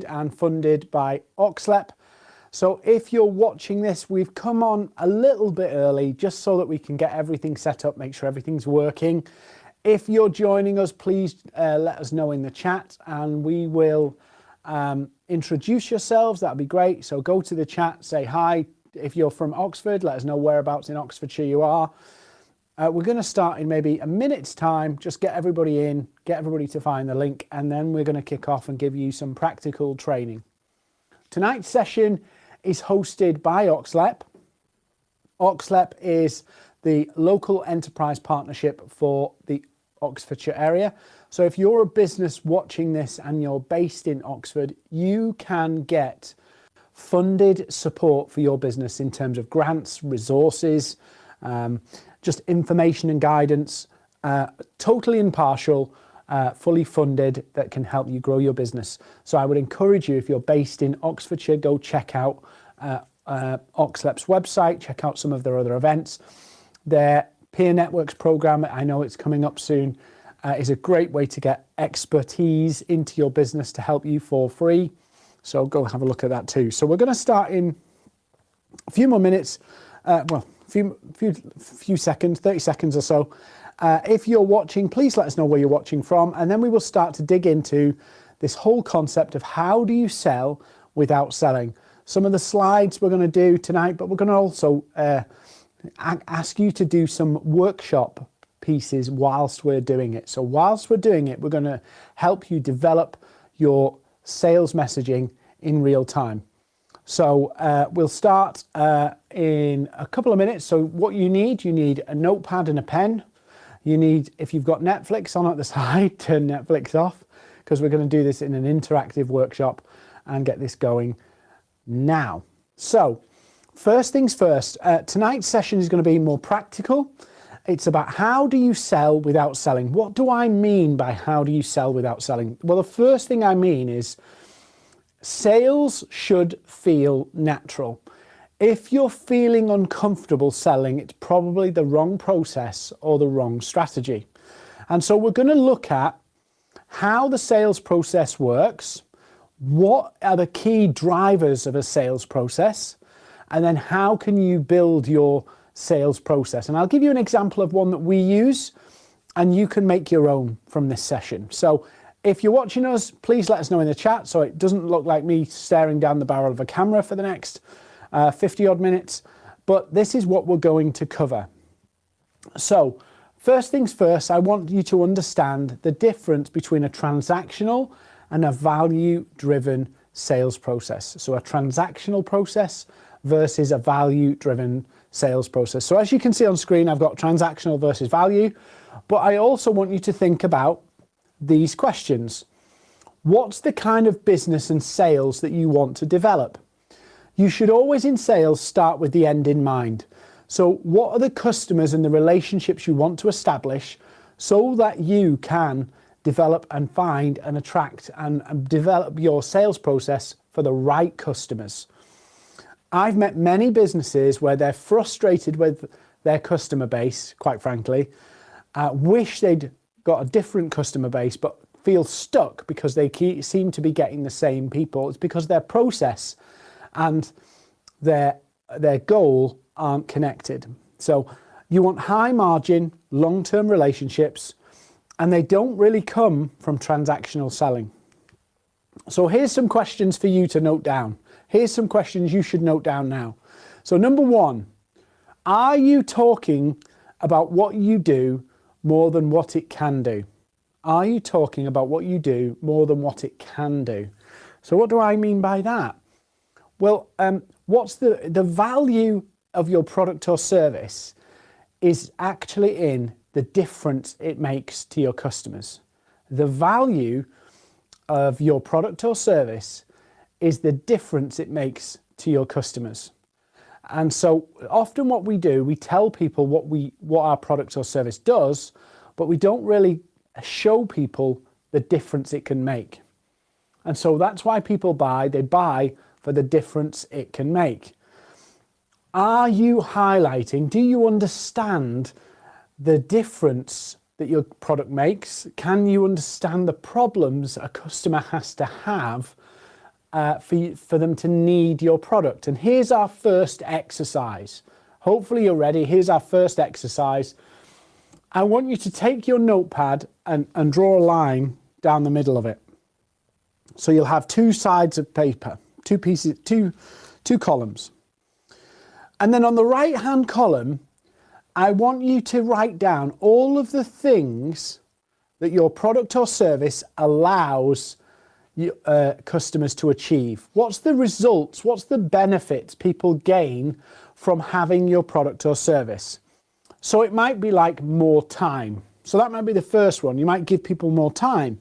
and funded by Oxlep. So if you're watching this, we've come on a little bit early just so that we can get everything set up, make sure everything's working. If you're joining us, please let us know in the chat and we will introduce yourselves. That'd be great. So go to the chat, say hi. If you're from Oxford, let us know whereabouts in Oxfordshire you are. We're going to start in maybe a minute's time, just get everybody in, get everybody to find the link, and then we're going to kick off and give you some practical training. Tonight's session is hosted by Oxlep. Oxlep is the local enterprise partnership for the Oxfordshire area. So if you're a business watching this and you're based in Oxford, you can get funded support for your business in terms of grants, resources, just information and guidance, totally impartial, fully funded, that can help you grow your business. So I would encourage you, if you're based in Oxfordshire, go check out Oxlep's website, check out some of their other events. Their Peer Networks program, I know it's coming up soon, is a great way to get expertise into your business to help you for free. So go have a look at that too. So we're going to start in a few more minutes, few seconds, 30 seconds or so. If you're watching, please let us know where you're watching from, and then we will start to dig into this whole concept of how do you sell without selling. Some of the slides we're going to do tonight, but we're going to also ask you to do some workshop pieces whilst we're doing it. So whilst we're doing it, we're going to help you develop your sales messaging in real time. So we'll start in a couple of minutes. So what you need a notepad and a pen. You need, if you've got Netflix on at the side, turn Netflix off, because we're going to do this in an interactive workshop and get this going now. So first things first, tonight's session is going to be more practical. It's about how do you sell without selling? What do I mean by how do you sell without selling? Well, the first thing I mean is sales should feel natural. If you're feeling uncomfortable selling, it's probably the wrong process or the wrong strategy. And so we're going to look at how the sales process works, what are the key drivers of a sales process, and then how can you build your sales process. And I'll give you an example of one that we use, and you can make your own from this session. So if you're watching us, please let us know in the chat so it doesn't look like me staring down the barrel of a camera for the next 50 odd minutes, but this is what we're going to cover. So first things first, I want you to understand the difference between a transactional and a value-driven sales process. So a transactional process versus a value-driven sales process. So as you can see on screen, I've got transactional versus value, but I also want you to think about these questions. What's the kind of business and sales that you want to develop? You should always in sales start with the end in mind. So what are the customers and the relationships you want to establish so that you can develop and find and attract and develop your sales process for the right customers? I've met many businesses where they're frustrated with their customer base, quite frankly, wish they'd got a different customer base, but feel stuck because they seem to be getting the same people. It's because their process and their goal aren't connected. So you want high margin, long-term relationships, and they don't really come from transactional selling. So here's some questions for you to note down. Here's some questions you should note down now. So number one, are you talking about what you do more than what it can do? Are you talking about what you do more than what it can do? So what do I mean by that? Well, what's the value of your product or service is actually in the difference it makes to your customers. The value of your product or service is the difference it makes to your customers. And so often what we do, we tell people what our product or service does, but we don't really show people the difference it can make. And so that's why people buy. They buy for the difference it can make. Are you highlighting, do you understand the difference that your product makes? Can you understand the problems a customer has to have for them to need your product. And here's our first exercise. Hopefully you're ready. Here's our first exercise. I want you to take your notepad and draw a line down the middle of it. So you'll have two sides of paper, two columns. And then on the right-hand column, I want you to write down all of the things that your product or service allows customers to achieve. What's the results? What's the benefits people gain from having your product or service? So it might be like more time. So that might be the first one. You might give people more time.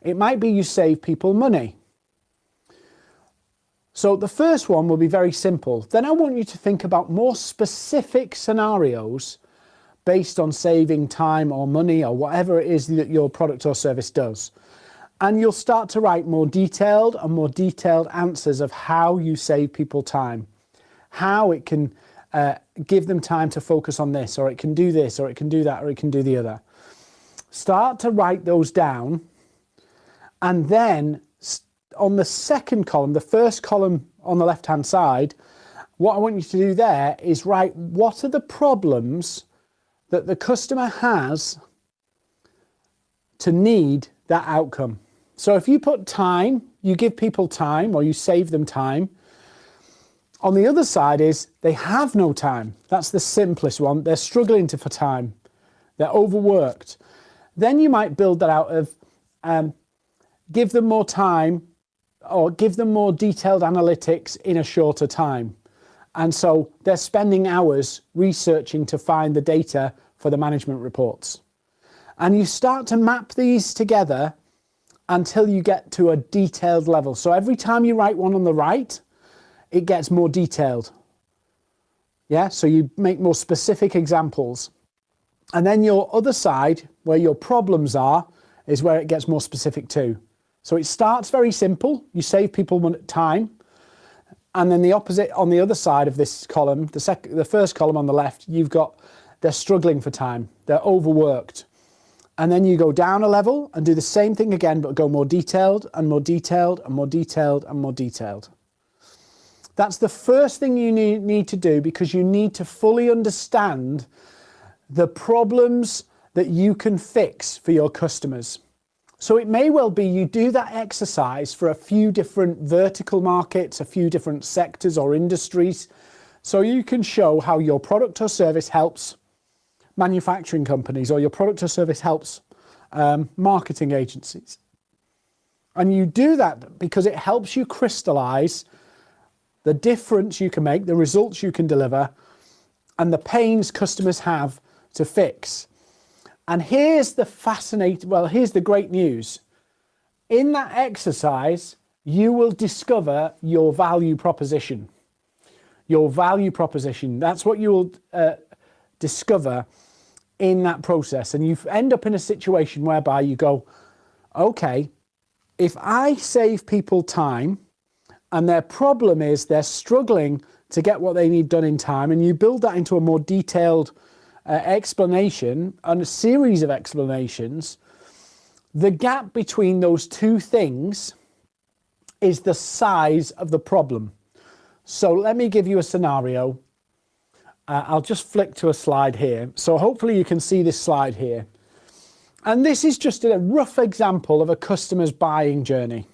It might be you save people money. So the first one will be very simple. Then I want you to think about more specific scenarios based on saving time or money or whatever it is that your product or service does. And you'll start to write more detailed answers of how you save people time, how it can give them time to focus on this, or it can do this, or it can do that, or it can do the other. Start to write those down. And then on the second column, the first column on the left-hand side, what I want you to do there is write what are the problems that the customer has to need that outcome. So if you put time, you give people time or you save them time. On the other side is they have no time. That's the simplest one. They're struggling for time. They're overworked. Then you might build that out of give them more time or give them more detailed analytics in a shorter time. And so they're spending hours researching to find the data for the management reports. And you start to map these together until you get to a detailed level. So every time you write one on the right, it gets more detailed. Yeah, so you make more specific examples. And then your other side, where your problems are, is where it gets more specific too. So it starts very simple. You save people time. And then the opposite on the other side of this column, the first column on the left, you've got they're struggling for time. They're overworked. And then you go down a level and do the same thing again, but go more detailed and more detailed and more detailed and more detailed. That's the first thing you need to do, because you need to fully understand the problems that you can fix for your customers. So it may well be you do that exercise for a few different vertical markets, a few different sectors or industries, so you can show how your product or service helps manufacturing companies, or your product or service helps marketing agencies. And you do that because it helps you crystallize the difference you can make, the results you can deliver, and the pains customers have to fix. And here's the here's the great news. In that exercise, you will discover your value proposition. Your value proposition, that's what you will discover in that process. And you end up in a situation whereby you go, okay, if I save people time and their problem is they're struggling to get what they need done in time, and you build that into a more detailed explanation and a series of explanations, the gap between those two things is the size of the problem. So let me give you a scenario. I'll just flick to a slide here. So hopefully you can see this slide here. And this is just a rough example of a customer's buying journey.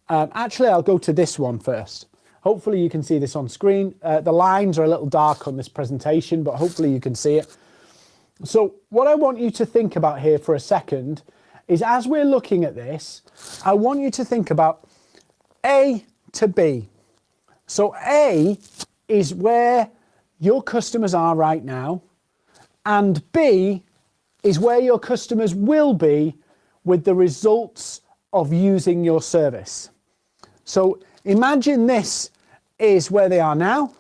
Actually, I'll go to this one first. Hopefully you can see this on screen. The lines are a little dark on this presentation, but hopefully you can see it. So what I want you to think about here for a second is, as we're looking at this, I want you to think about A to B. So A is where your customers are right now, and B is where your customers will be with the results of using your service. So imagine this is where they are now.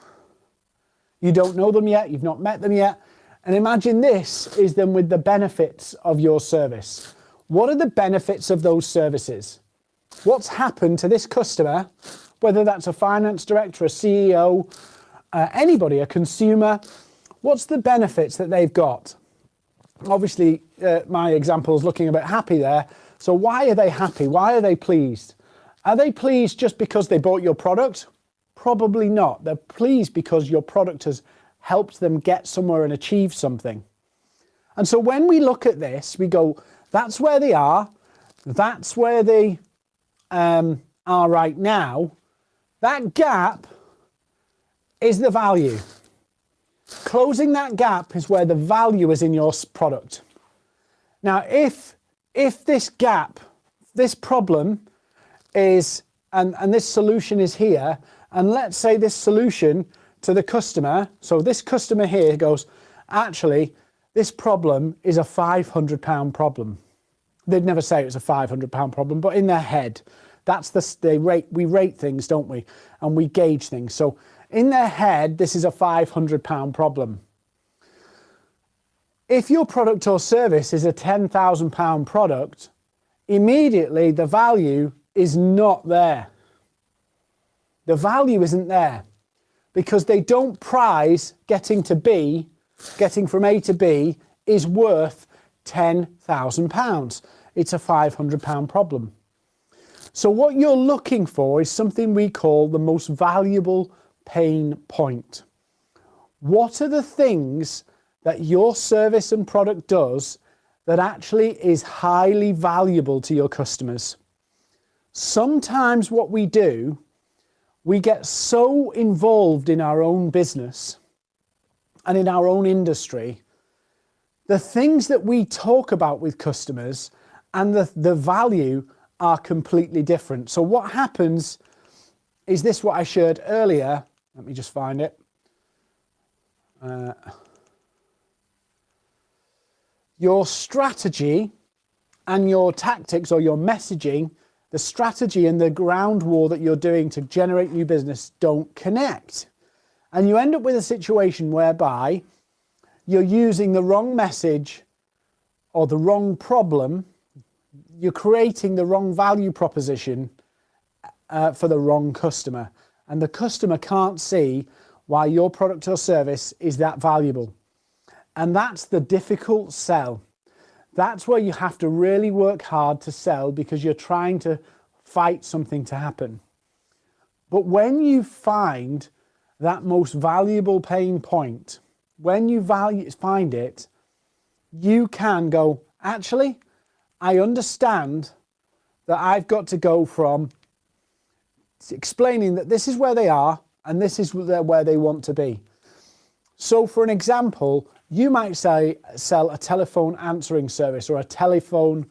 You don't know them yet, you've not met them yet. And imagine this is them with the benefits of your service. What are the benefits of those services? What's happened to this customer, whether that's a finance director, a CEO, anybody, a consumer? What's the benefits that they've got? Obviously, my example is looking a bit happy there. So why are they happy? Why are they pleased? Are they pleased just because they bought your product? Probably not. They're pleased because your product has helped them get somewhere and achieve something. And so when we look at this, we go, that's where they are. That's where they are right now. That gap is the value. Closing that gap is where the value is in your product. Now, if this gap, this problem is, and this solution is here, and let's say this solution to the customer, so this customer here goes, actually, this problem is a £500 problem. They'd never say it was a £500 problem, but in their head, that's we rate things, don't we? And we gauge things. So in their head, this is a £500 problem. If your product or service is a £10,000 product, immediately the value is not there. The value isn't there because they don't prize getting from A to B is worth £10,000. It's a £500 problem. So what you're looking for is something we call the most valuable pain point. What are the things that your service and product does that actually is highly valuable to your customers? Sometimes what we do, we get so involved in our own business and in our own industry, the things that we talk about with customers and the value are completely different. So what happens is this, what I shared earlier. Let me just find it. Your strategy and your tactics or your messaging, the strategy and the ground war that you're doing to generate new business don't connect. And you end up with a situation whereby you're using the wrong message or the wrong problem. You're creating the wrong value proposition for the wrong customer. And the customer can't see why your product or service is that valuable. And that's the difficult sell. That's where you have to really work hard to sell because you're trying to fight something to happen. But when you find that most valuable pain point, when you find it, you can go, actually, I understand that I've got to go from explaining that this is where they are and this is where they want to be. So for an example, you might sell a telephone answering service or a telephone,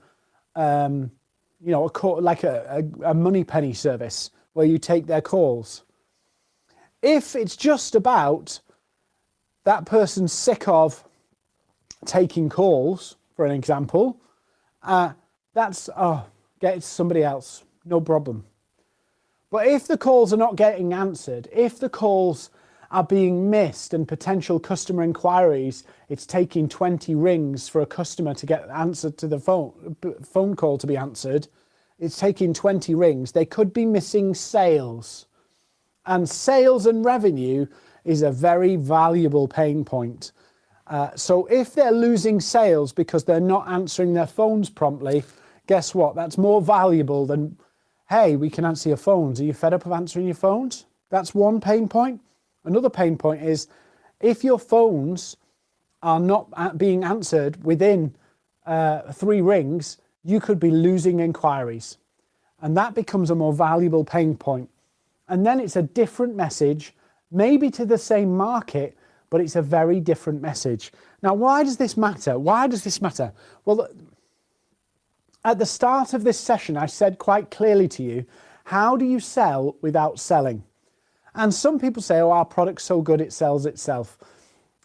like a money penny service where you take their calls. If it's just about that person's sick of taking calls, for an example, get it to somebody else, no problem. But if the calls are not getting answered, if the calls are being missed and potential customer inquiries, it's taking 20 rings for a customer to get answered to the phone call to be answered, it's taking 20 rings, they could be missing sales. And sales and revenue is a very valuable pain point. So if they're losing sales because they're not answering their phones promptly, guess what? That's more valuable than, hey, we can answer your phones. Are you fed up of answering your phones? That's one pain point. Another pain point is if your phones are not being answered within 3 rings, you could be losing inquiries. And that becomes a more valuable pain point. And then it's a different message, maybe to the same market, but it's a very different message. Now, why does this matter? Why does this matter? Well, at the start of this session, I said quite clearly to you, how do you sell without selling? And some people say, oh, our product's so good it sells itself.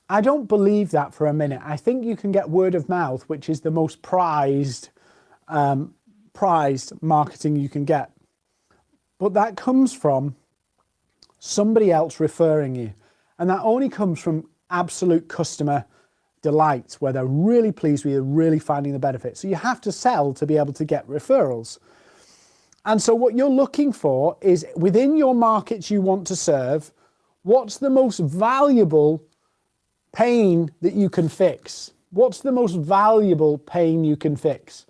I don't believe that for a minute. I think you can get word of mouth, which is the most prized marketing you can get. But that comes from somebody else referring you. And that only comes from absolute customer delight, where they're really pleased with you, really finding the benefit. So you have to sell to be able to get referrals. And so what you're looking for is within your markets you want to serve, what's the most valuable pain that you can fix? What's the most valuable pain you can fix?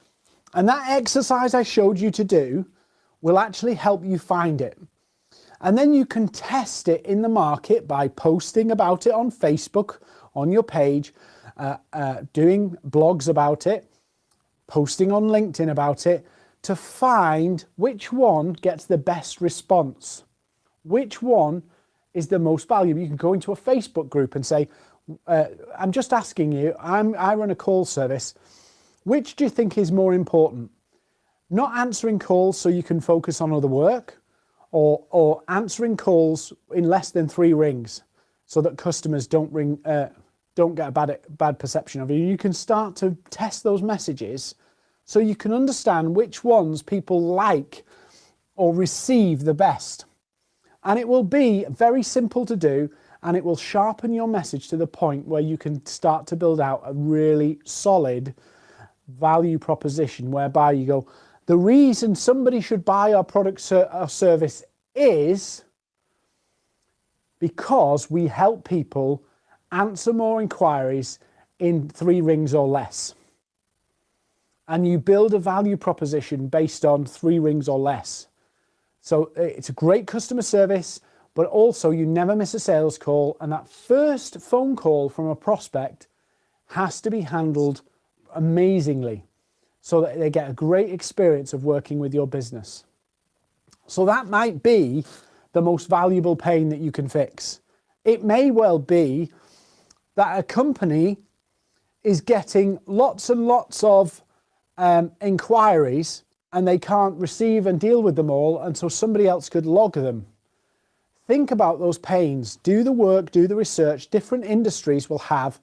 And that exercise I showed you to do will actually help you find it. And then you can test it in the market by posting about it on Facebook, on your page, doing blogs about it, posting on LinkedIn about it, to find which one gets the best response. Which one is the most valuable. You can go into a Facebook group and say, I'm just asking you, I run a call service. Which do you think is more important? Not answering calls so you can focus on other work, or answering calls in less than 3 rings so that customers don't get a bad perception of you. You can start to test those messages so you can understand which ones people like or receive the best. And it will be very simple to do, and it will sharpen your message to the point where you can start to build out a really solid value proposition whereby you go, the reason somebody should buy our product or service is because we help people answer more inquiries in 3 rings or less. And you build a value proposition based on 3 rings or less. So it's a great customer service, but also you never miss a sales call. And that first phone call from a prospect has to be handled amazingly so that they get a great experience of working with your business. So that might be the most valuable pain that you can fix. It may well be that a company is getting lots and lots of inquiries and they can't receive and deal with them all, and so somebody else could log them. Think about those pains. Do the work, do the research. Different industries will have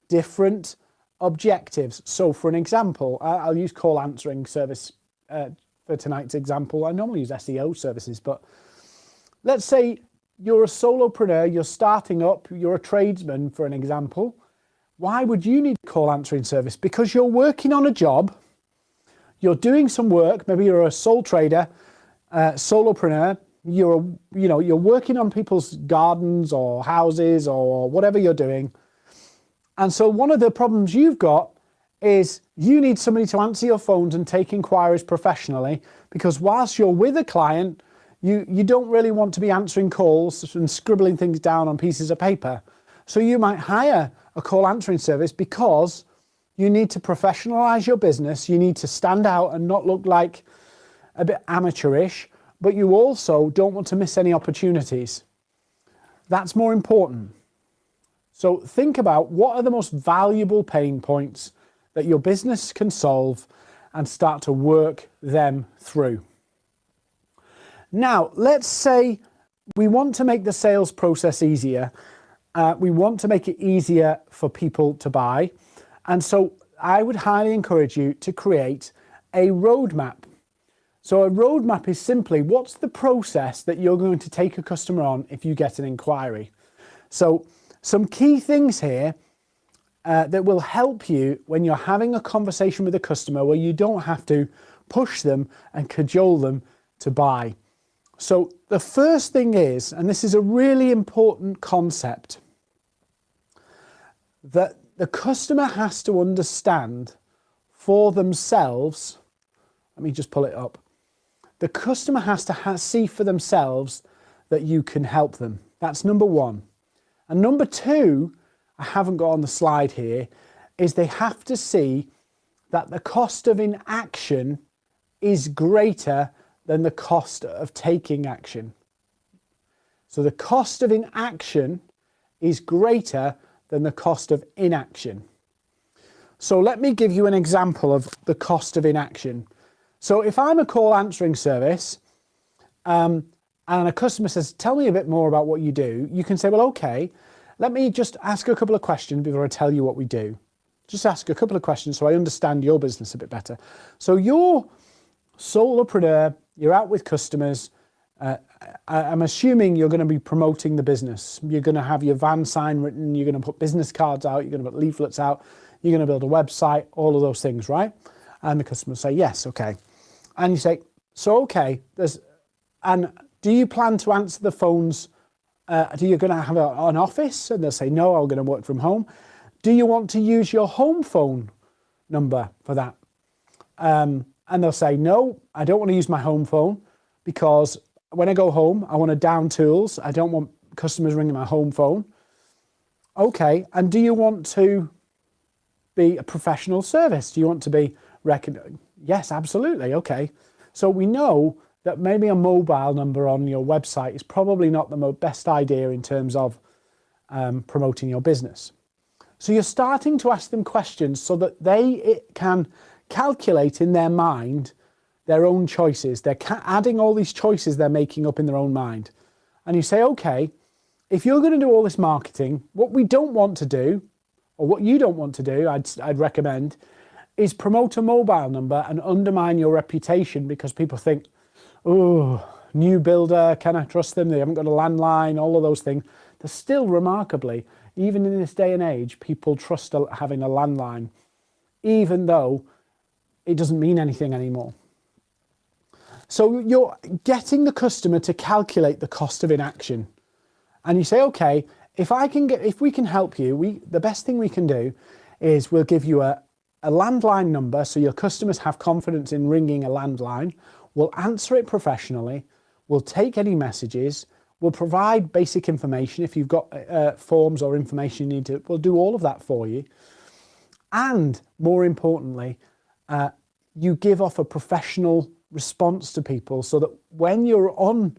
different objectives. So for an example, I'll use call answering service for tonight's example. I normally use SEO services, but let's say you're a solopreneur, you're starting up, you're a tradesman, for an example. Why would you need a call answering service? Because you're working on a job, you're doing some work, maybe you're a sole trader, solopreneur, you're working on people's gardens or houses or whatever you're doing. And so one of the problems you've got is you need somebody to answer your phones and take inquiries professionally, because whilst you're with a client, you don't really want to be answering calls and scribbling things down on pieces of paper. So you might hire a call answering service because you need to professionalize your business. You need to stand out and not look like a bit amateurish, but you also don't want to miss any opportunities. That's more important. So think about what are the most valuable pain points that your business can solve and start to work them through. Now, let's say we want to make the sales process easier. We want to make it easier for people to buy. And so I would highly encourage you to create a roadmap. So a roadmap is simply, what's the process that you're going to take a customer on if you get an inquiry? So some key things here that will help you when you're having a conversation with a customer where you don't have to push them and cajole them to buy. So the first thing is, and this is a really important concept, that the customer has to understand for themselves. Let me just pull it up. The customer has to see for themselves that you can help them. That's number one. And number two, I haven't got on the slide here, is they have to see that the cost of inaction is greater than the cost of taking action. So the cost of inaction is greater than the cost of inaction. So let me give you an example of the cost of inaction. So if I'm a call answering service and a customer says, tell me a bit more about what you do, you can say, well, okay, let me just ask a couple of questions before I tell you what we do. Just ask a couple of questions so I understand your business a bit better. So you're solopreneur, you're out with customers. I'm assuming you're going to be promoting the business. You're going to have your van sign written, you're going to put business cards out, you're going to put leaflets out, you're going to build a website, all of those things, right? And the customer will say, yes, okay. And you say, so okay, and do you plan to answer the phones? Do you going to have an office? And they'll say, no, I'm going to work from home. Do you want to use your home phone number for that? And they'll say, no, I don't want to use my home phone. because when I go home, I want to down tools. I don't want customers ringing my home phone. Okay, and do you want to be a professional service? Do you want to be recognized? Yes, absolutely. Okay. So we know that maybe a mobile number on your website is probably not the best idea in terms of promoting your business. So you're starting to ask them questions so that they can calculate in their mind their own choices. They're adding all these choices they're making up in their own mind. And you say, okay, if you're going to do all this marketing, what we don't want to do, or what you don't want to do, I'd recommend, is promote a mobile number and undermine your reputation because people think, oh, new builder, can I trust them? They haven't got a landline, all of those things. They're still remarkably, even in this day and age, people trust having a landline, even though it doesn't mean anything anymore. So you're getting the customer to calculate the cost of inaction. And you say, okay, if we can help you, the best thing we can do is we'll give you a landline number so your customers have confidence in ringing a landline. We'll answer it professionally. We'll take any messages. We'll provide basic information. If you've got forms or information you need to, we'll do all of that for you. And more importantly, you give off a professional response to people so that when you're on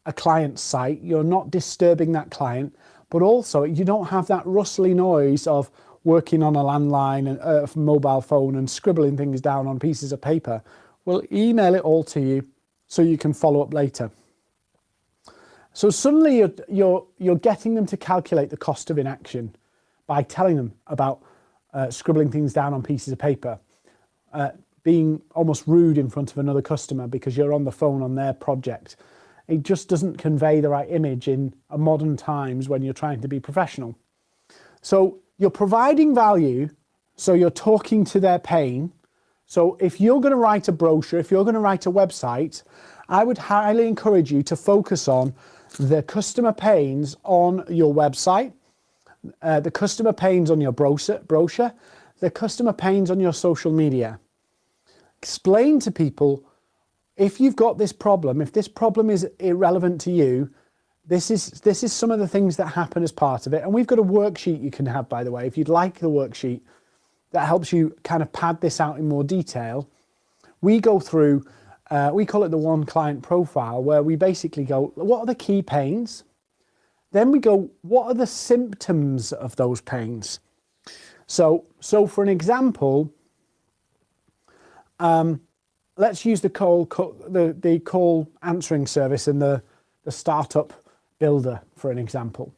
a client's site, you're not disturbing that client, but also you don't have that rustly noise of working on a landline and a mobile phone and scribbling things down on pieces of paper. We'll email it all to you so you can follow up later. So suddenly you're getting them to calculate the cost of inaction by telling them about scribbling things down on pieces of paper, being almost rude in front of another customer because you're on the phone on their project. It just doesn't convey the right image in modern times when you're trying to be professional. So you're providing value, so you're talking to their pain. So if you're going to write a brochure, if you're going to write a website, I would highly encourage you to focus on the customer pains on your website, the customer pains on your brochure, the customer pains on your social media. Explain to people, if you've got this problem, if this problem is irrelevant to you, this is some of the things that happen as part of it. And we've got a worksheet you can have, by the way, if you'd like the worksheet that helps you kind of pad this out in more detail. We go through, we call it the one client profile, where we basically go, what are the key pains? Then we go, what are the symptoms of those pains? So for an example, let's use the call answering service and the startup builder for an example.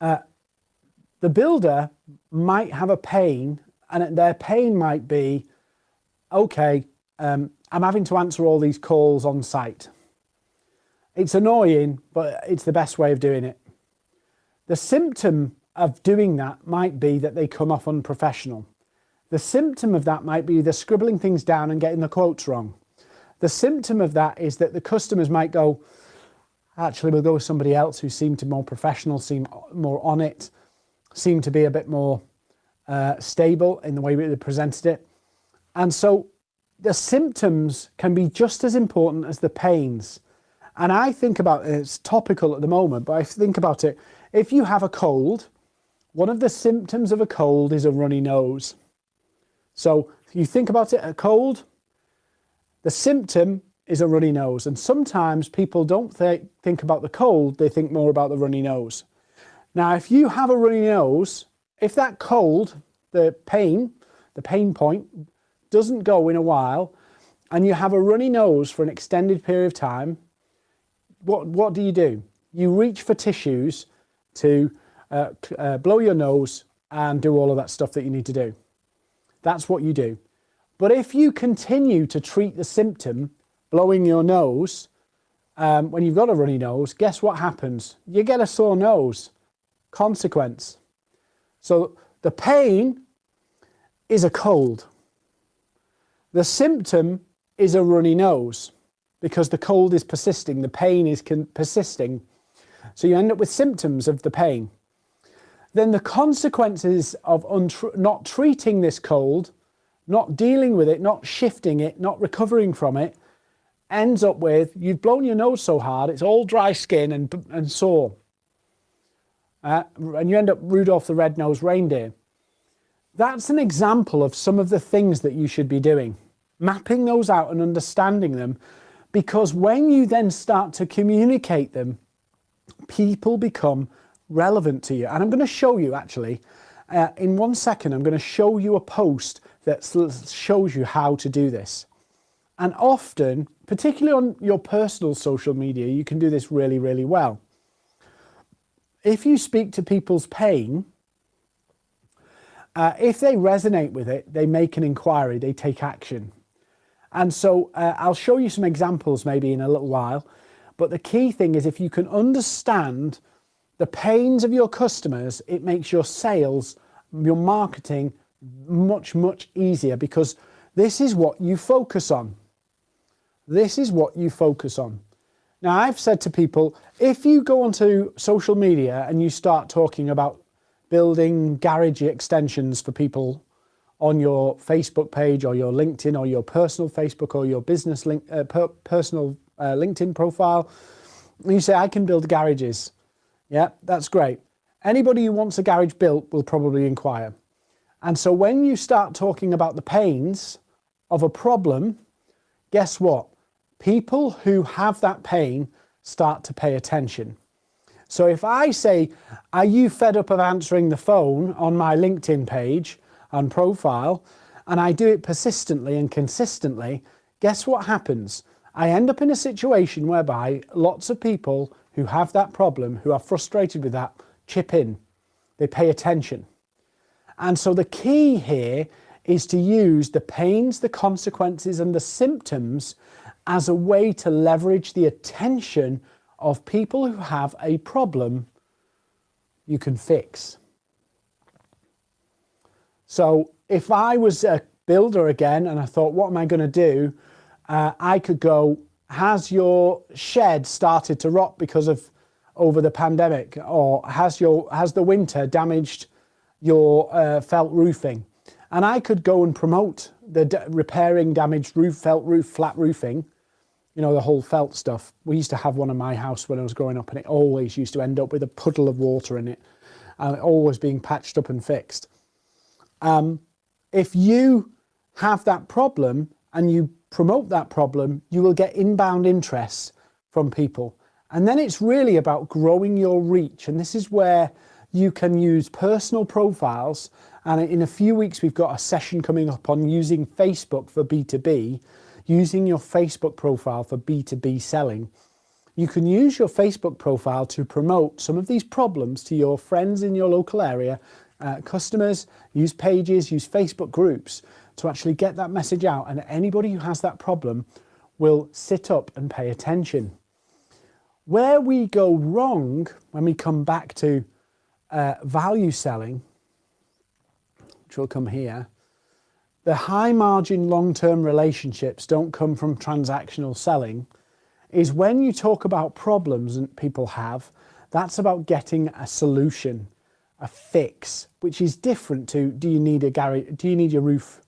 The builder might have a pain, and their pain might be, okay, I'm having to answer all these calls on site. It's annoying, but it's the best way of doing it. The symptom of doing that might be that they come off unprofessional. The symptom of that might be they're scribbling things down and getting the quotes wrong. The symptom of that is that the customers might go, actually, we'll go with somebody else who seemed to be more professional, seem more on it, seem to be a bit more stable in the way they presented it. And so the symptoms can be just as important as the pains. And I think about it, it's topical at the moment, but I think about it, if you have a cold, one of the symptoms of a cold is a runny nose. So you think about it, a cold, the symptom is a runny nose. And sometimes people don't think about the cold, they think more about the runny nose. Now, if you have a runny nose, if that cold, the pain point, doesn't go in a while, and you have a runny nose for an extended period of time, what do? You reach for tissues to blow your nose and do all of that stuff that you need to do. That's what you do. But if you continue to treat the symptom, blowing your nose, when you've got a runny nose, guess what happens? You get a sore nose. Consequence. So the pain is a cold. The symptom is a runny nose because the cold is persisting, the pain is persisting. So you end up with symptoms of the pain. Then the consequences of not treating this cold, not dealing with it, not shifting it, not recovering from it, ends up with, you've blown your nose so hard, it's all dry skin and sore. And you end up Rudolph the Red-Nosed Reindeer. That's an example of some of the things that you should be doing. Mapping those out and understanding them, because when you then start to communicate them, people become relevant to you. And I'm going to show you actually, in 1 second, I'm going to show you a post that shows you how to do this. And often, particularly on your personal social media, you can do this really, really well. If you speak to people's pain, if they resonate with it, they make an inquiry, they take action. And so I'll show you some examples maybe in a little while. But the key thing is, if you can understand the pains of your customers, it makes your sales, your marketing much, much easier, because this is what you focus on. This is what you focus on. Now, I've said to people, if you go onto social media and you start talking about building garage extensions for people on your Facebook page or your LinkedIn or your personal Facebook or your business personal LinkedIn profile, and you say, I can build garages. Yeah, that's great. Anybody who wants a garage built will probably inquire. And so when you start talking about the pains of a problem, guess what? People who have that pain start to pay attention. So if I say, are you fed up of answering the phone on my LinkedIn page and profile, and I do it persistently and consistently, guess what happens? I end up in a situation whereby lots of people who have that problem, who are frustrated with that, chip in. They pay attention. And so the key here is to use the pains, the consequences, and the symptoms as a way to leverage the attention of people who have a problem you can fix. So if I was a builder again and I thought, what am I going to do? I could go, has your shed started to rot because of over the pandemic? Or has the winter damaged your felt roofing? And I could go and promote the repairing damaged roof, felt roof, flat roofing, you know, the whole felt stuff. We used to have one in my house when I was growing up, and it always used to end up with a puddle of water in it, and always being patched up and fixed. If you have that problem and you promote that problem, you will get inbound interest from people. And then it's really about growing your reach. And this is where you can use personal profiles. And in a few weeks, we've got a session coming up on using Facebook for B2B, using your Facebook profile for B2B selling. You can use your Facebook profile to promote some of these problems to your friends in your local area, customers, use pages, use Facebook groups to actually get that message out. And anybody who has that problem will sit up and pay attention. Where we go wrong when we come back to value selling, which will come here, the high margin long-term relationships don't come from transactional selling, is when you talk about problems that people have, that's about getting a solution, a fix, which is different to, do you need a garage, do you need your roof,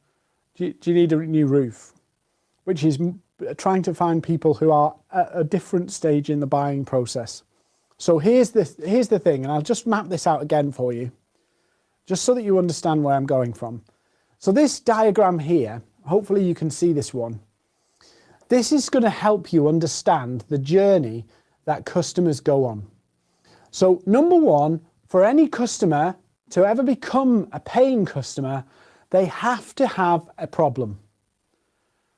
do you need a new roof, which is trying to find people who are at a different stage in the buying process. So here's the thing, and I'll just map this out again for you, just so that you understand where I'm going from. So this diagram here, hopefully you can see this one. This is going to help you understand the journey that customers go on. So number one, for any customer to ever become a paying customer, they have to have a problem.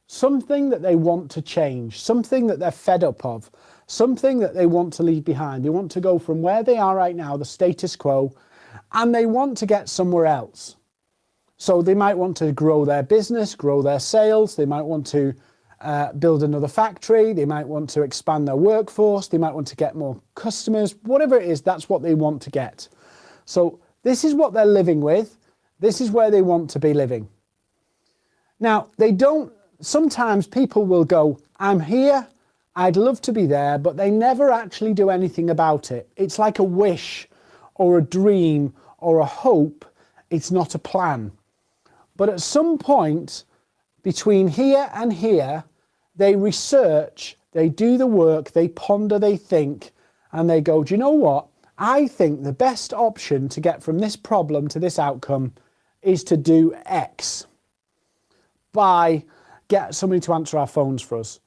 Something that they want to change, something that they're fed up of, something that they want to leave behind. They want to go from where they are right now, the status quo, and they want to get somewhere else. So they might want to grow their business, grow their sales. They might want to build another factory. They might want to expand their workforce. They might want to get more customers. Whatever it is, that's what they want to get. So this is what they're living with. This is where they want to be living. Now, sometimes people will go, I'm here, I'd love to be there, but they never actually do anything about it. It's like a wish or a dream or a hope. It's not a plan. But at some point between here and here, They research, they do the work, they ponder, they think, and they go, do you know what? I think the best option to get from this problem to this outcome is to do X. Get somebody to answer our phones for us,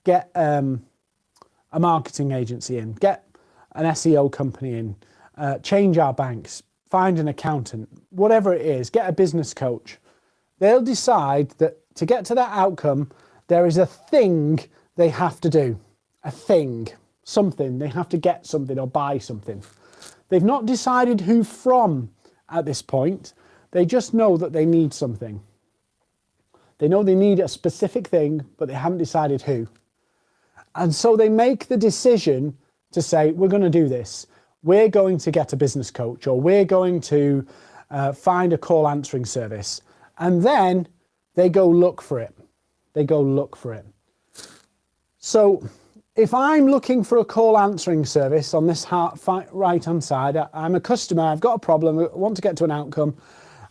get a marketing agency in, get an SEO company in, change our banks, find an accountant, whatever it is, get a business coach. They'll decide that to get to that outcome, there is a thing they have to do, a thing, something. They have to get something or buy something. They've not decided who from at this point. They just know that they need something. They know they need a specific thing, but they haven't decided who. And so they make the decision to say, we're going to do this. We're going to get a business coach, or we're going to find a call answering service. And then they go look for it. They go look for it. So if I'm looking for a call answering service on this right-hand side, I'm a customer, I've got a problem, I want to get to an outcome.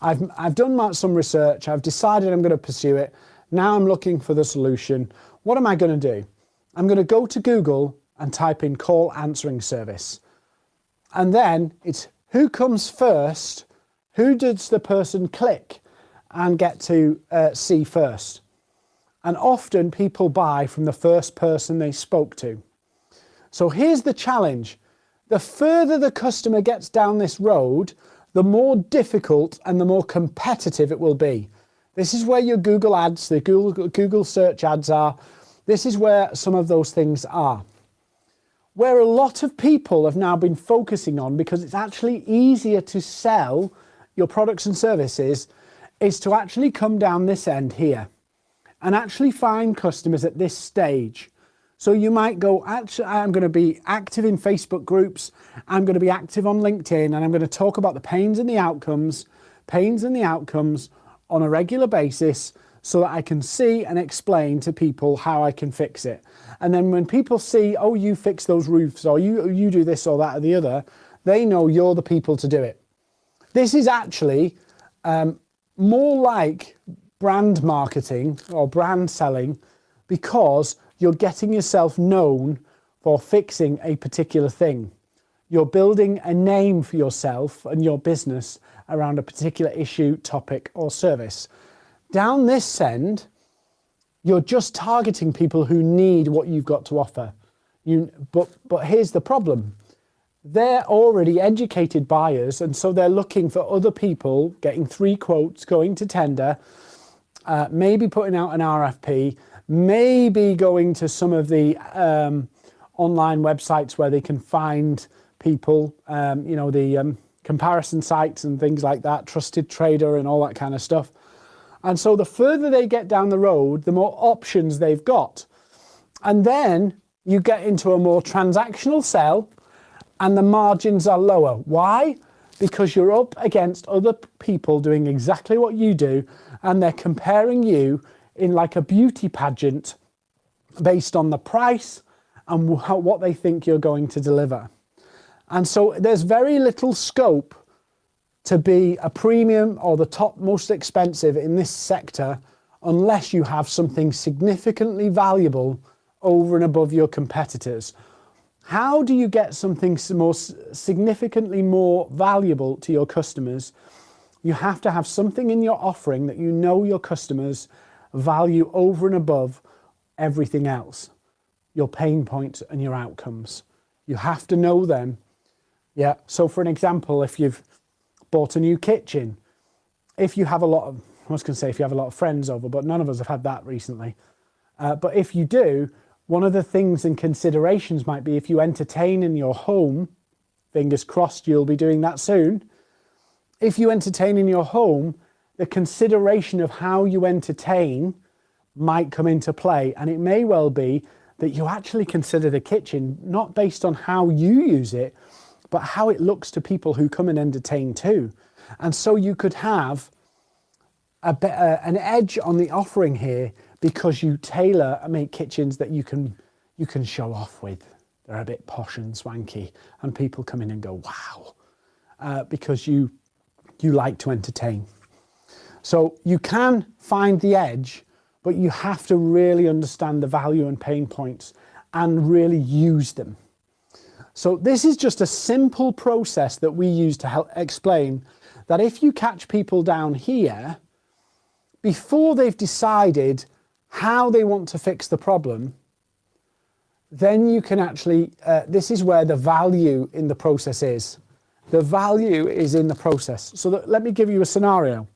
I've done some research, I've decided I'm going to pursue it. Now I'm looking for the solution. What am I going to do? I'm going to go to Google and type in call answering service. And then it's who comes first, who does the person click and get to see first. And often people buy from the first person they spoke to. So here's the challenge. The further the customer gets down this road, the more difficult and the more competitive it will be. This is where your Google ads, the Google search ads are. This is where some of those things are. Where a lot of people have now been focusing on, because it's actually easier to sell your products and services, is to actually come down this end here and actually find customers at this stage. So you might go, actually, I'm going to be active in Facebook groups, I'm going to be active on LinkedIn, and I'm going to talk about the pains and the outcomes on a regular basis so that I can see and explain to people how I can fix it. And then when people see, oh, you fix those roofs, or you do this or that or the other, they know you're the people to do it. This is actually more like brand marketing or brand selling, because you're getting yourself known for fixing a particular thing. You're building a name for yourself and your business around a particular issue, topic, or service. Down this end, you're just targeting people who need what you've got to offer. But here's the problem. They're already educated buyers, and so they're looking for other people, getting 3 quotes, going to tender, maybe putting out an RFP, maybe going to some of the online websites where they can find people, the comparison sites and things like that, Trusted Trader and all that kind of stuff. And so the further they get down the road, the more options they've got. And then you get into a more transactional sell, and the margins are lower. Why? Because you're up against other people doing exactly what you do, and they're comparing you in like a beauty pageant based on the price and what they think you're going to deliver. And so there's very little scope to be a premium or the top most expensive in this sector unless you have something significantly valuable over and above your competitors. How do you get something more significantly more valuable to your customers? You have to have something in your offering that you know your customers value over and above everything else, your pain points and your outcomes. You have to know them. Yeah. So for an example, if you've bought a new kitchen, if you have a lot of, I was going to say if you have a lot of friends over, but none of us have had that recently. But if you do, one of the things and considerations might be if you entertain in your home, fingers crossed you'll be doing that soon. If you entertain in your home, the consideration of how you entertain might come into play. And it may well be that you actually consider the kitchen not based on how you use it, but how it looks to people who come and entertain too. And so you could have an edge on the offering here because you tailor and make kitchens that you can show off with. They're a bit posh and swanky, and people come in and go, wow, because you like to entertain. So you can find the edge, but you have to really understand the value and pain points and really use them. So this is just a simple process that we use to help explain that if you catch people down here, before they've decided how they want to fix the problem, then you can actually, this is where the value in the process is. The value is in the process. So let me give you a scenario.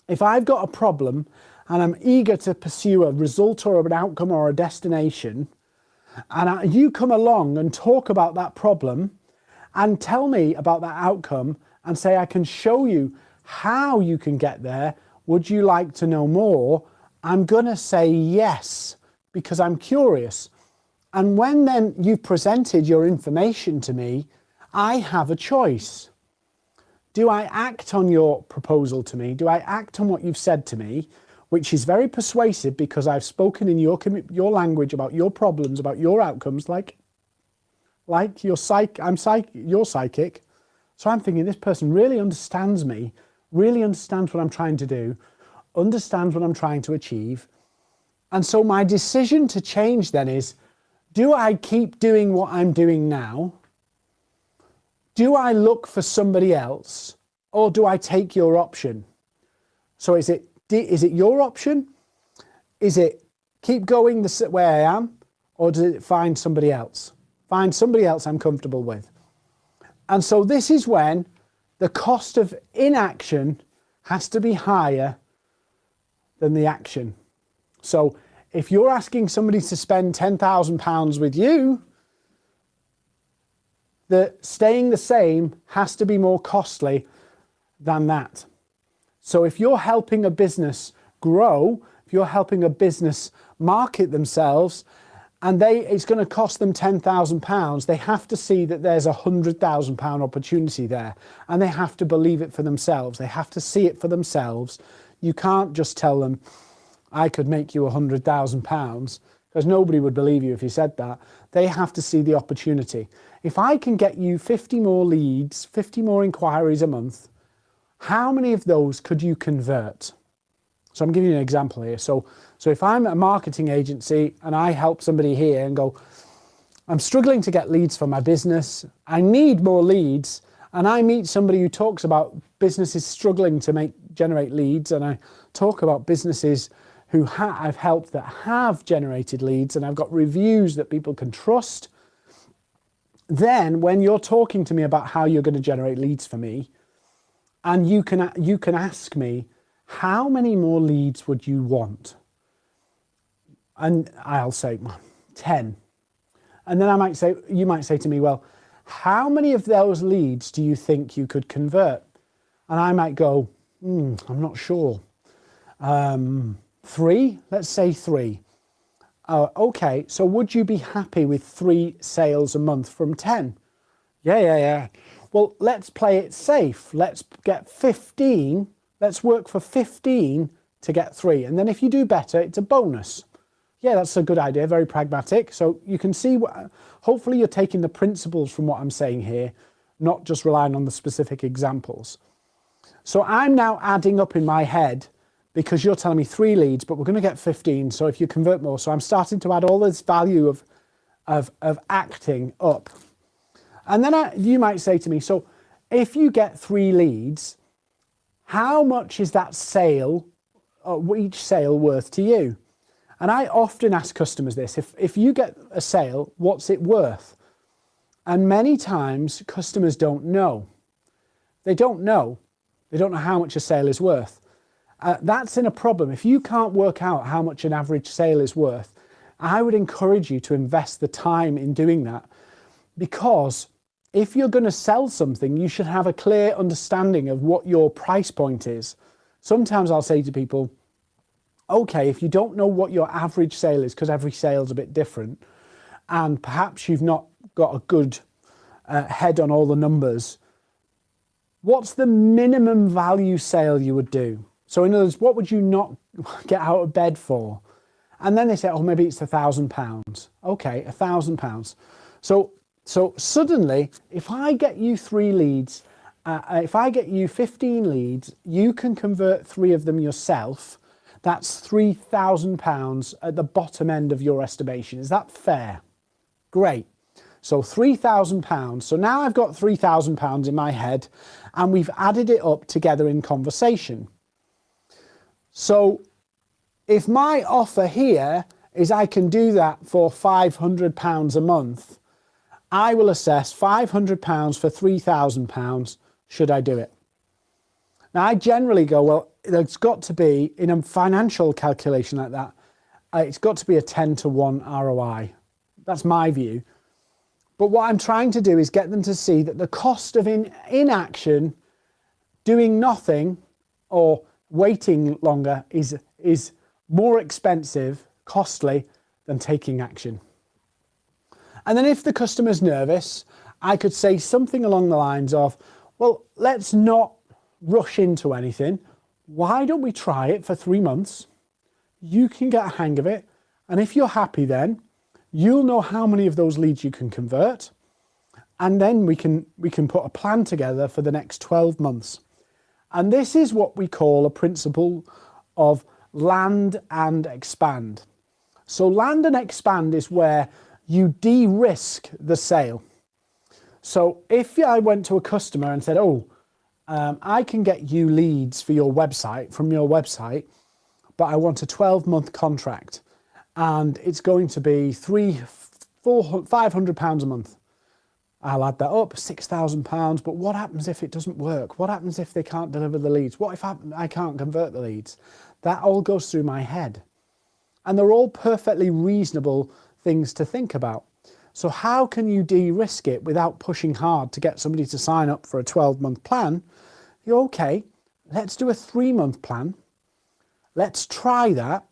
If I've got a problem and I'm eager to pursue a result or an outcome or a destination, and you come along and talk about that problem and tell me about that outcome and say, I can show you how you can get there. Would you like to know more? I'm going to say yes, because I'm curious. And when then you've presented your information to me, I have a choice. Do I act on your proposal to me? Do I act on what you've said to me, which is very persuasive because I've spoken in your language about your problems, about your outcomes, like you're psychic. So I'm thinking this person really understands me, really understands what I'm trying to do, understands what I'm trying to achieve. And so my decision to change then is, do I keep doing what I'm doing now? Do I look for somebody else, or do I take your option? So is it your option? Is it keep going the way I am, or does it find somebody else? Find somebody else I'm comfortable with. And so this is when the cost of inaction has to be higher than the action. So if you're asking somebody to spend £10,000 with you, the staying the same has to be more costly than that. So if you're helping a business grow, if you're helping a business market themselves, and it's going to cost them £10,000, they have to see that there's a £100,000 opportunity there, and they have to believe it for themselves. They have to see it for themselves. You can't just tell them, I could make you £100,000, because nobody would believe you if you said that. They have to see the opportunity. If I can get you 50 more leads, 50 more inquiries a month, how many of those could you convert? So I'm giving you an example here. So if I'm a marketing agency and I help somebody here and go, I'm struggling to get leads for my business, I need more leads, and I meet somebody who talks about businesses struggling to generate leads, and I talk about businesses who I've helped that have generated leads, and I've got reviews that people can trust, then when you're talking to me about how you're going to generate leads for me, and you can ask me, how many more leads would you want? And I'll say 10. And then you might say to me, well, how many of those leads do you think you could convert? And I might go, I'm not sure. 3, let's say 3. Okay, so would you be happy with 3 sales a month from 10? Yeah. Well, let's play it safe. Let's get 15. Let's work for 15 to get 3. And then if you do better, it's a bonus. Yeah, that's a good idea, very pragmatic. So you can see, hopefully you're taking the principles from what I'm saying here, not just relying on the specific examples. So I'm now adding up in my head, because you're telling me 3 leads, but we're going to get 15. So if you convert more, so I'm starting to add all this value of acting up. And then you might say to me, so if you get 3 leads, how much is that sale, each sale worth to you? And I often ask customers this, if you get a sale, what's it worth? And many times customers don't know. They don't know. They don't know how much a sale is worth. That's in a problem. If you can't work out how much an average sale is worth, I would encourage you to invest the time in doing that, because if you're going to sell something, you should have a clear understanding of what your price point is. Sometimes I'll say to people, okay, if you don't know what your average sale is, because every sale is a bit different, and perhaps you've not got a good head on all the numbers, what's the minimum value sale you would do? So in other words, what would you not get out of bed for? And then they say, oh, maybe it's £1,000. Okay, £1,000. So suddenly, if I get you 3 leads, if I get you 15 leads, you can convert 3 of them yourself. That's £3,000 at the bottom end of your estimation. Is that fair? Great. So £3,000. So now I've got £3,000 in my head and we've added it up together in conversation. So if my offer here is I can do that for £500 a month, I will assess £500 for £3,000. Should I do it? Now I generally go, well, there's got to be, in a financial calculation like that, it's got to be a 10-to-1 ROI. That's my view. But what I'm trying to do is get them to see that the cost of inaction, doing nothing or waiting longer is more expensive, costly than taking action. And then if the customer's nervous, I could say something along the lines of, well, let's not rush into anything. Why don't we try it for 3 months? You can get a hang of it. And if you're happy then, you'll know how many of those leads you can convert. And then we can put a plan together for the next 12 months. And this is what we call a principle of land and expand. So land and expand is where you de-risk the sale. So if I went to a customer and said, I can get you leads for your website, from your website, but I want a 12-month contract and it's going to be £500 a month. I'll add that up, £6,000, but what happens if it doesn't work? What happens if they can't deliver the leads? What if I can't convert the leads? That all goes through my head. And they're all perfectly reasonable things to think about. So how can you de-risk it without pushing hard to get somebody to sign up for a 12-month plan? You're okay, let's do a 3-month plan. Let's try that.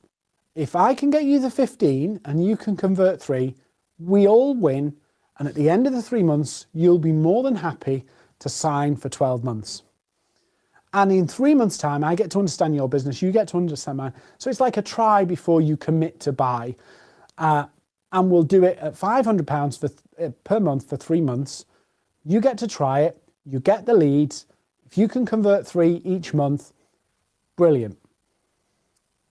If I can get you the 15 and you can convert 3, we all win. And at the end of the 3 months, you'll be more than happy to sign for 12 months. And in 3 months' time, I get to understand your business, you get to understand mine. So it's like a try before you commit to buy. And we'll do it at £500 per month for 3 months. You get to try it, you get the leads. If you can convert 3 each month, brilliant.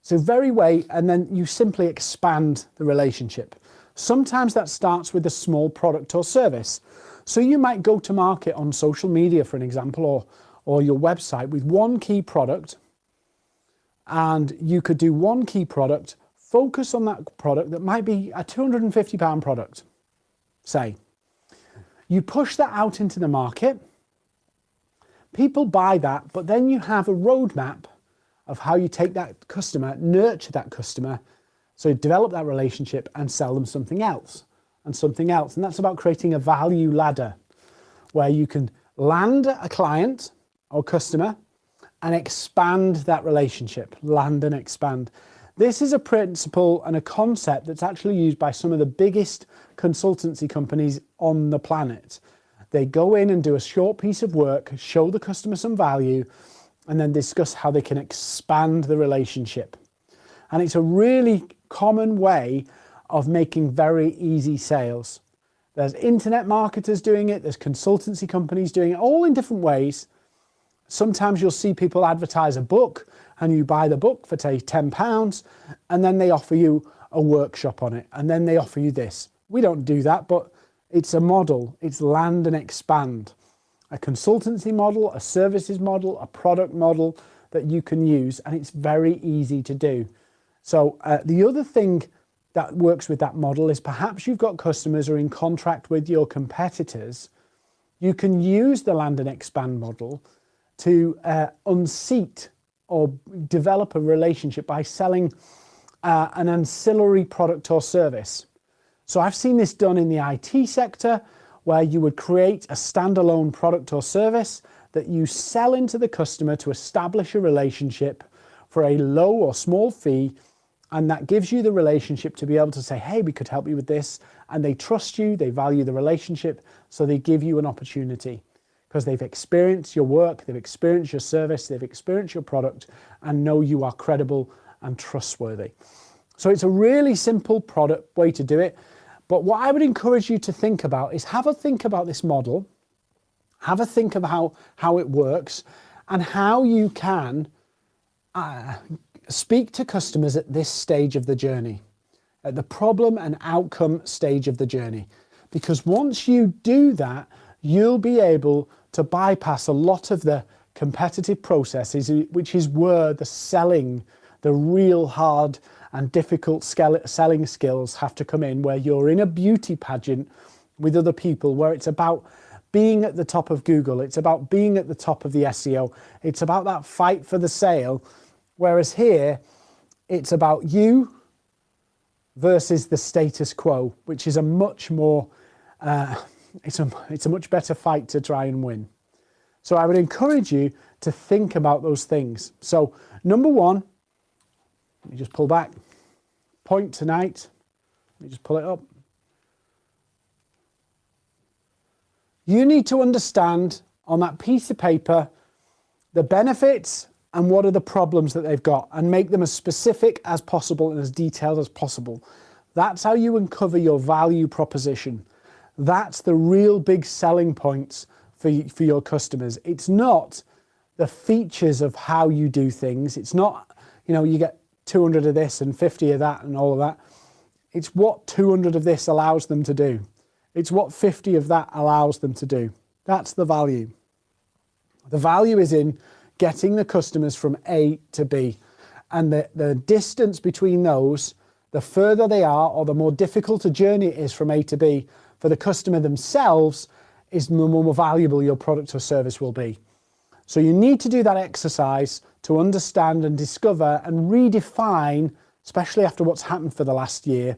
So and then you simply expand the relationship. Sometimes that starts with a small product or service. So you might go to market on social media, for an example, or your website with one key product. And you could do one key product, focus on that product that might be a £250 product, say. You push that out into the market. People buy that, but then you have a roadmap of how you take that customer, nurture that customer, so develop that relationship and sell them something else and something else. And that's about creating a value ladder where you can land a client or customer and expand that relationship, land and expand. This is a principle and a concept that's actually used by some of the biggest consultancy companies on the planet. They go in and do a short piece of work, show the customer some value, and then discuss how they can expand the relationship. And it's a really common way of making very easy sales. There's internet marketers doing it, there's consultancy companies doing it, all in different ways. Sometimes you'll see people advertise a book and you buy the book for, say, £10, and then they offer you a workshop on it, and then they offer you this. We don't do that, but it's a model. It's land and expand. A consultancy model, a services model, a product model that you can use, and it's very easy to do. So the other thing that works with that model is perhaps you've got customers who are in contract with your competitors. You can use the land and expand model to unseat or develop a relationship by selling an ancillary product or service. So I've seen this done in the IT sector, where you would create a standalone product or service that you sell into the customer to establish a relationship for a low or small fee. And that gives you the relationship to be able to say, hey, we could help you with this. And they trust you, they value the relationship, so they give you an opportunity because they've experienced your work, they've experienced your service, they've experienced your product and know you are credible and trustworthy. So it's a really simple product way to do it. But what I would encourage you to think about is have a think about this model, have a think about how it works and how you can speak to customers at this stage of the journey, at the problem and outcome stage of the journey. Because once you do that, you'll be able to bypass a lot of the competitive processes, which is where the selling, the real hard and difficult selling skills have to come in, where you're in a beauty pageant with other people, where it's about being at the top of Google, it's about being at the top of the SEO, it's about that fight for the sale. Whereas here, it's about you versus the status quo, which is a much more, it's a much better fight to try and win. So I would encourage you to think about those things. So number one, let me just pull back. Point tonight, let me just pull it up. You need to understand on that piece of paper the benefits and what are the problems that they've got, and make them as specific as possible and as detailed as possible. That's how you uncover your value proposition. That's the real big selling points for your customers. It's not the features of how you do things. It's not, you get 200 of this and 50 of that and all of that. It's what 200 of this allows them to do. It's what 50 of that allows them to do. That's the value. The value is in getting the customers from A to B. And the distance between those, the further they are or the more difficult a journey it is from A to B, for the customer themselves, is the more valuable your product or service will be. So you need to do that exercise to understand and discover and redefine, especially after what's happened for the last year,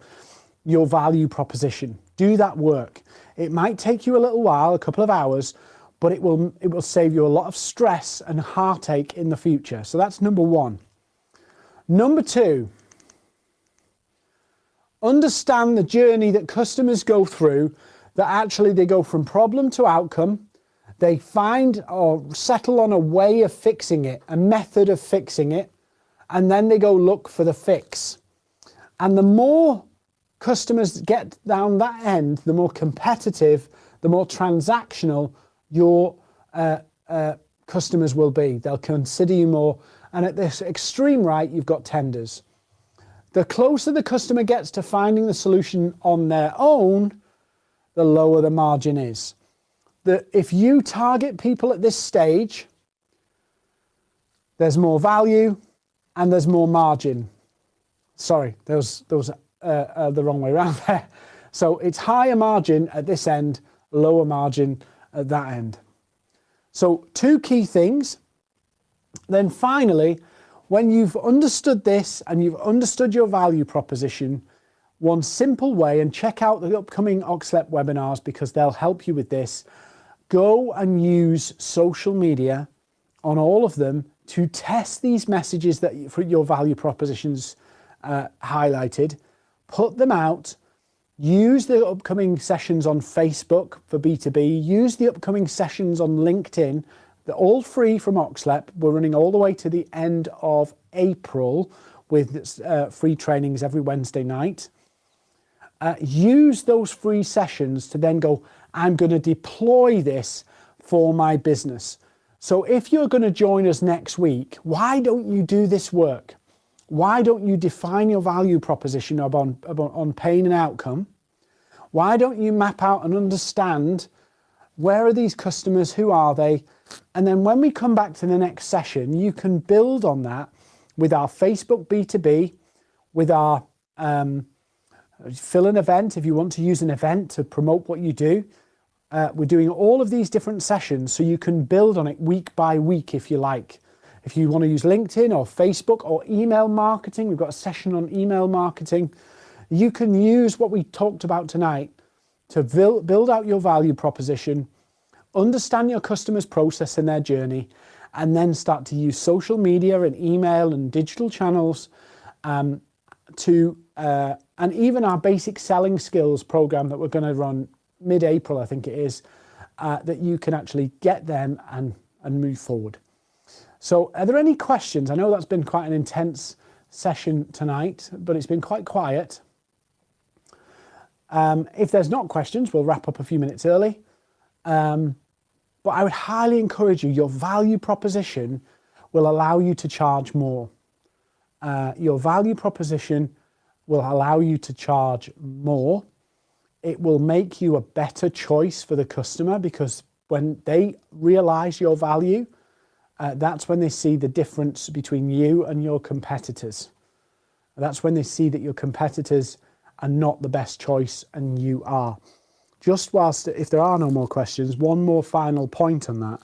your value proposition. Do that work. It might take you a little while, a couple of hours, but it will save you a lot of stress and heartache in the future. So that's number one. Number two, understand the journey that customers go through, that actually they go from problem to outcome. They find or settle on a way of fixing it, a method of fixing it, and then they go look for the fix. And the more customers get down that end, the more competitive, the more transactional your customers will be. They'll consider you more. And at this extreme right, you've got tenders. The closer the customer gets to finding the solution on their own, the lower the margin is. If you target people at this stage, there's more value and there's more margin. Sorry, those are the wrong way around there. So it's higher margin at this end, lower margin at that end. So two key things. Then finally, when you've understood this and you've understood your value proposition, one simple way, and check out the upcoming Oxlep webinars because they'll help you with this, go and use social media on all of them to test these messages that for your value propositions highlighted, put them out. Use the upcoming sessions on Facebook for B2B. Use the upcoming sessions on LinkedIn. They're all free from Oxlep. We're running all the way to the end of April with free trainings every Wednesday night. Use those free sessions to then go, I'm going to deploy this for my business. So if you're going to join us next week, why don't you do this work? Why don't you define your value proposition on pain and outcome? Why don't you map out and understand where are these customers, who are they? And then when we come back to the next session, you can build on that with our Facebook B2B, with our fill an event if you want to use an event to promote what you do. We're doing all of these different sessions so you can build on it week by week if you like. If you want to use LinkedIn or Facebook or email marketing, we've got a session on email marketing. You can use what we talked about tonight to build out your value proposition, understand your customer's process and their journey, and then start to use social media and email and digital channels and even our basic selling skills program that we're going to run mid-April, I think it is, that you can actually get them and move forward. So are there any questions? I know that's been quite an intense session tonight, but it's been quite quiet. If there's not questions, we'll wrap up a few minutes early. But I would highly encourage you, your value proposition will allow you to charge more. Your value proposition will allow you to charge more. It will make you a better choice for the customer, because when they realize your value, that's when they see the difference between you and your competitors. That's when they see that your competitors are not the best choice and you are. Just whilst, if there are no more questions, one more final point on that.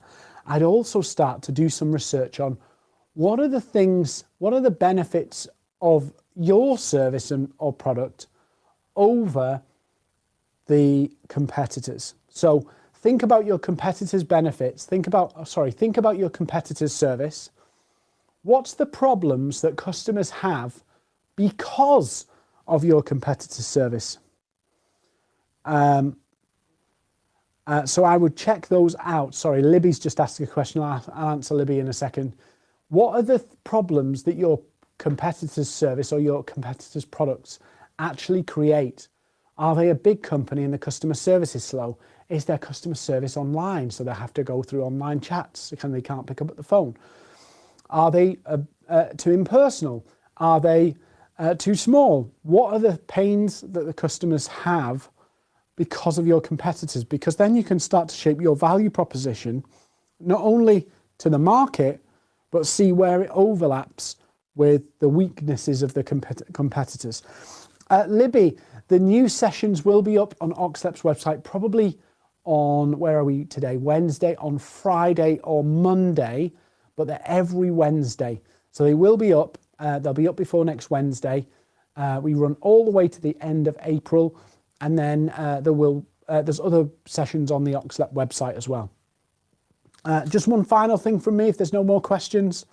I'd also start to do some research on what are the benefits of your service or product over the competitors. So think about your competitors' benefits. Think about your competitors' service. What's the problems that customers have because of your competitor's service? So I would check those out. Sorry, Libby's just asking a question. I'll answer Libby in a second. What are the problems that your competitor's service or your competitor's products actually create? Are they a big company and the customer service is slow? Is their customer service online, so they have to go through online chats and they can't pick up the phone? Are they too impersonal? Are they too small? What are the pains that the customers have because of your competitors? Because then you can start to shape your value proposition, not only to the market, but see where it overlaps with the weaknesses of the competitors. Libby, the new sessions will be up on Oxlep's website probably on, where are we today? Wednesday, on Friday or Monday, but they're every Wednesday. So they will be up. They'll be up before next Wednesday. We run all the way to the end of April, and then there's other sessions on the Oxlep website as well. Just one final thing from me, if there's no more questions.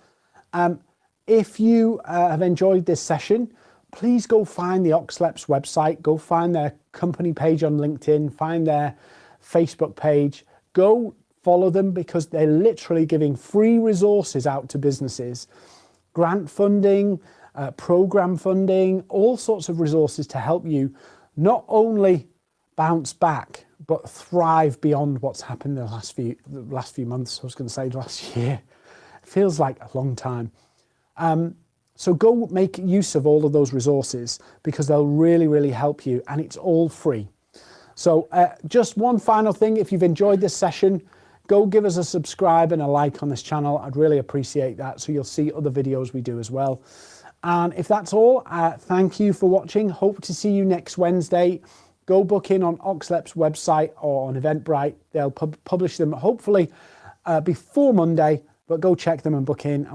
If you have enjoyed this session, please go find the Oxlep's website, go find their company page on LinkedIn, find their Facebook page, go follow them, because they're literally giving free resources out to businesses, grant funding, program funding, all sorts of resources to help you not only bounce back, but thrive beyond what's happened in the last few months. I was going to say last year. It feels like a long time. So go make use of all of those resources, because they'll really, really help you, and it's all free. So just one final thing, if you've enjoyed this session, go give us a subscribe and a like on this channel. I'd really appreciate that, so you'll see other videos we do as well. And if that's all, thank you for watching. Hope to see you next Wednesday. Go book in on Oxlep's website or on Eventbrite. They'll publish them hopefully before Monday, but go check them and book in, and we'll